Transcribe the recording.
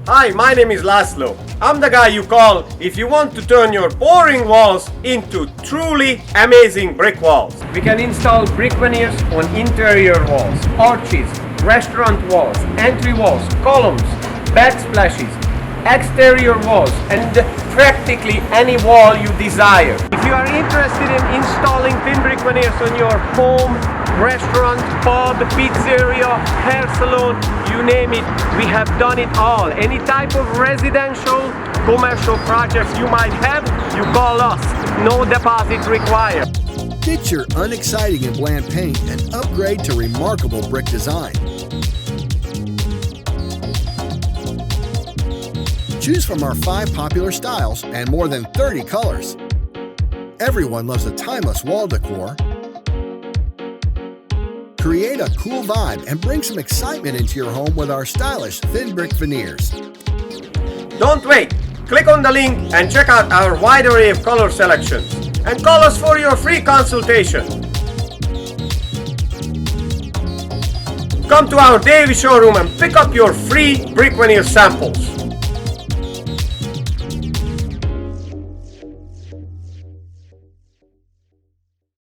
Hi, my name is Laszlo. I'm the guy you call if you want to turn your boring walls into truly amazing brick walls. We can install brick veneers on interior walls, arches, restaurant walls, entry walls, columns, backsplashes, exterior walls, and practically any wall you desire. If you are interested in installing thin brick veneers on your home, restaurant, pub, pizzeria, hair salon, you name it, we have done it all. Any type of residential, commercial projects you might have, you call us. No deposit required. Ditch your unexciting and bland paint and upgrade to remarkable brick design. Choose from our 5 popular styles and more than 30 colors. Everyone loves a timeless wall decor. Create a cool vibe and bring some excitement into your home with our stylish thin brick veneers. Don't wait! Click on the link and check out our wide array of color selections. And call us for your free consultation. Come to our daily showroom and pick up your free brick veneer samples.